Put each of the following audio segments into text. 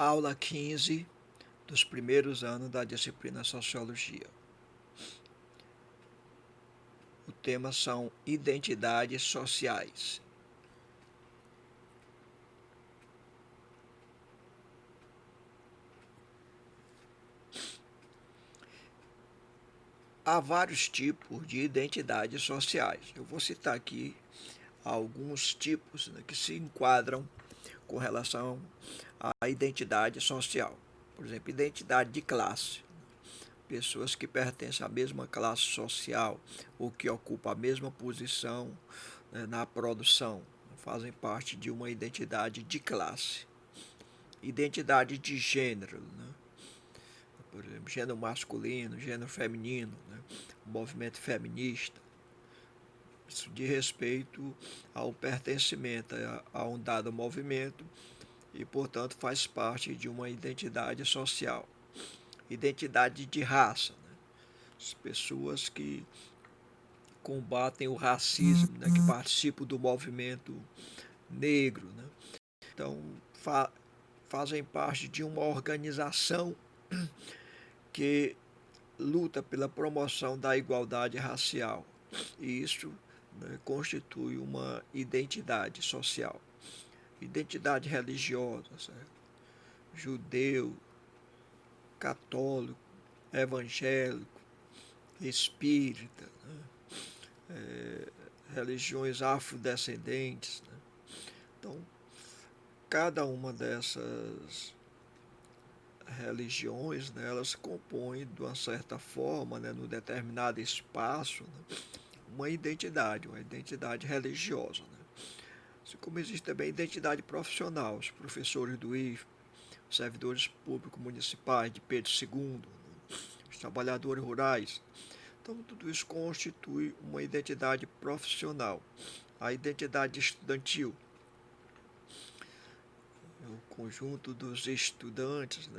Aula 15 dos primeiros anos da disciplina Sociologia. O tema são identidades sociais. Há vários tipos de identidades sociais. Eu vou citar aqui alguns tipos, que se enquadram com relação à identidade social. Por exemplo, identidade de classe. Pessoas que pertencem à mesma classe social ou que ocupam a mesma posição, na produção, fazem parte de uma identidade de classe. Identidade de gênero, por exemplo, gênero masculino, gênero feminino, movimento feminista. Isso diz respeito ao pertencimento a um dado movimento e, portanto, faz parte de uma identidade social. Identidade de raça, as pessoas que combatem o racismo, que participam do movimento negro, então fazem parte de uma organização que luta pela promoção da igualdade racial, e isso, constitui uma identidade social. Identidade religiosa, certo? Judeu, católico, evangélico, espírita, religiões afrodescendentes. Então, cada uma dessas religiões, elas compõem, de uma certa forma, num determinado espaço, uma identidade religiosa. Assim como existe também a identidade profissional, os professores do IFE, os servidores públicos municipais de Pedro II, os trabalhadores rurais. Então, tudo isso constitui uma identidade profissional. A identidade estudantil, o conjunto dos estudantes,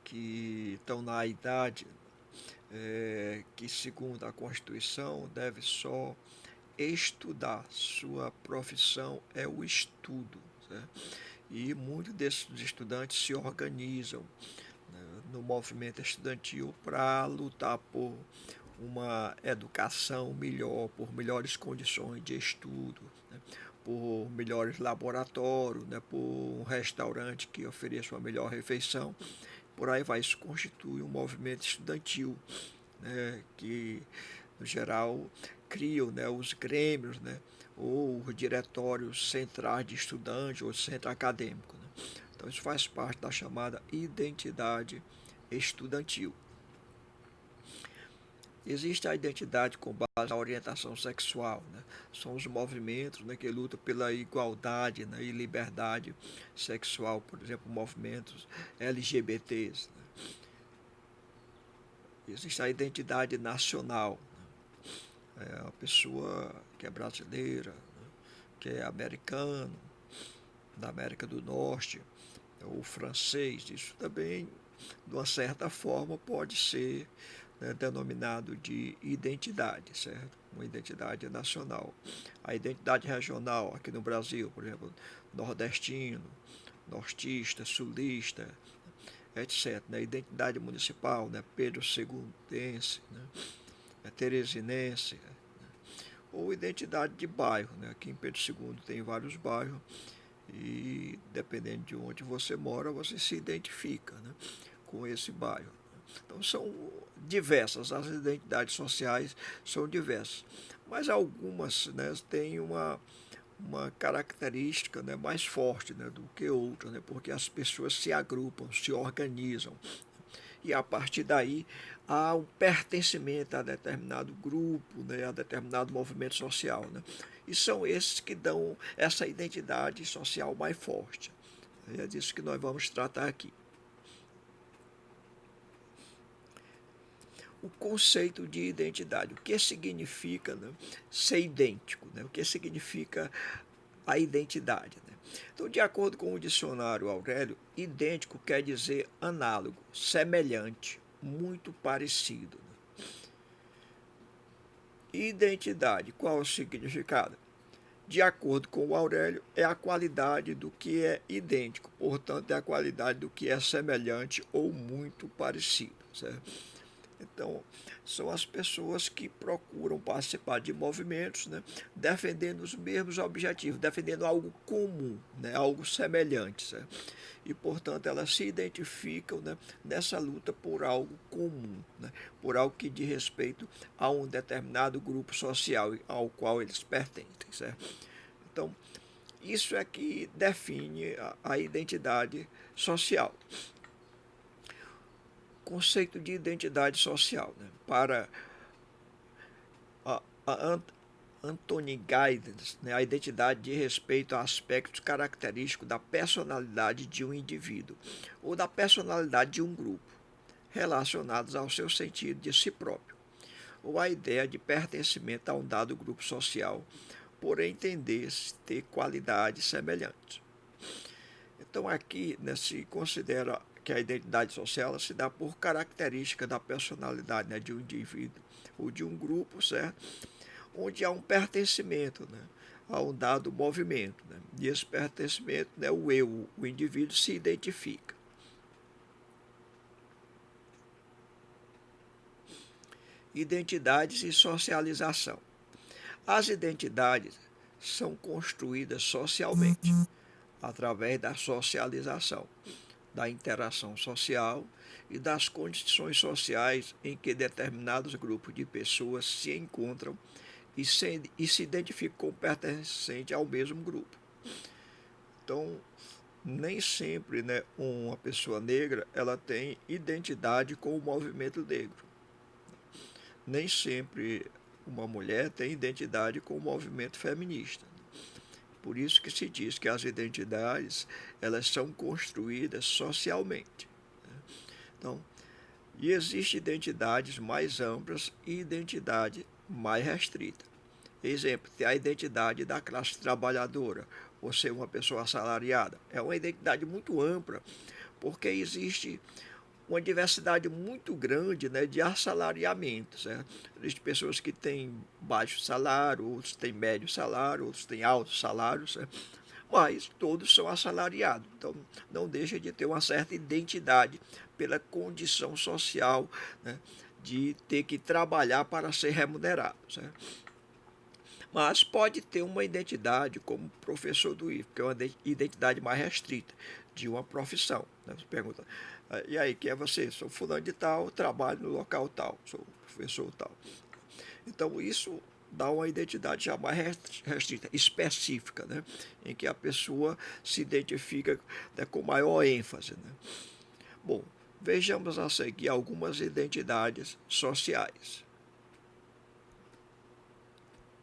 que estão na idade que, segundo a Constituição, deve só estudar. Sua profissão é o estudo, certo? E muitos desses estudantes se organizam, no movimento estudantil para lutar por uma educação melhor, por melhores condições de estudo, por melhores laboratórios, por um restaurante que ofereça uma melhor refeição. Por aí vai. Isso constitui um movimento estudantil, que, no geral, criam, os grêmios, ou os diretórios centrais de estudantes ou centro acadêmico. Então, isso faz parte da chamada identidade estudantil. Existe a identidade com base na orientação sexual, São os movimentos, que lutam pela igualdade, e liberdade sexual, por exemplo, movimentos LGBTs. Existe a identidade nacional, a pessoa que é brasileira, que é americano, da América do Norte, ou francês. Isso também, de uma certa forma, pode ser, denominado de identidade, certo? Uma identidade nacional. A identidade regional, aqui no Brasil, por exemplo, nordestino, nortista, sulista, etc. A identidade municipal, Pedro Segundense, teresinense, ou identidade de bairro, Aqui em Pedro II tem vários bairros e, dependendo de onde você mora, você se identifica, com esse bairro. Então, são diversas, as identidades sociais são diversas, mas algumas, têm uma característica, mais forte, do que outras, porque as pessoas se agrupam, se organizam, e a partir daí há um pertencimento a determinado grupo, a determinado movimento social. E são esses que dão essa identidade social mais forte. É disso que nós vamos tratar aqui. O conceito de identidade. O que significa, ser idêntico? O que significa a identidade? Então, de acordo com o dicionário Aurélio, idêntico quer dizer análogo, semelhante, muito parecido. Identidade, qual o significado? de acordo com o Aurélio, é a qualidade do que é idêntico, portanto, é a qualidade do que é semelhante ou muito parecido, certo? Então, são as pessoas que procuram participar de movimentos, né, defendendo os mesmos objetivos, defendendo algo comum, né, algo semelhante, certo? E, portanto, elas se identificam, né, nessa luta por algo comum, né, por algo que diz respeito a um determinado grupo social ao qual eles pertencem, certo? Então, isso é que define a identidade social. Conceito de identidade social, né? Para a Anthony Giddens, né? A identidade diz respeito a aspectos característicos da personalidade de um indivíduo ou da personalidade de um grupo, relacionados ao seu sentido de si próprio, ou a ideia de pertencimento a um dado grupo social, por entender-se ter qualidades semelhantes. Então, aqui, né, se considera que a identidade social se dá por característica da personalidade, né, de um indivíduo ou de um grupo, certo? Onde há um pertencimento, né, a um dado movimento. Né? E esse pertencimento, né, o eu, o indivíduo, se identifica. Identidades e socialização. As identidades são construídas socialmente, através da socialização, da interação social e das condições sociais em que determinados grupos de pessoas se encontram e se identificam como pertencente ao mesmo grupo. Então, nem sempre, né, uma pessoa negra ela tem identidade com o movimento negro. Nem sempre uma mulher tem identidade com o movimento feminista. Por isso que se diz que as identidades elas são construídas socialmente. Então, e existem identidades mais amplas e identidade mais restrita. Exemplo, tem a identidade da classe trabalhadora, ou ser uma pessoa assalariada. É uma identidade muito ampla, porque existe uma diversidade muito grande, né, de assalariamentos. Né? Existem pessoas que têm baixo salário, outros têm médio salário, outros têm alto salário, né? Mas todos são assalariados. Então, não deixa de ter uma certa identidade pela condição social, né, de ter que trabalhar para ser remunerado. Certo? Mas pode ter uma identidade como professor do IF, que é uma identidade mais restrita de uma profissão. Né? Você pergunta, e aí, quem é você? Sou fulano de tal, trabalho no local tal, sou professor tal. Então, isso dá uma identidade já mais restrita, específica, né? Em que a pessoa se identifica, né, com maior ênfase. Né? Bom, vejamos a seguir algumas identidades sociais.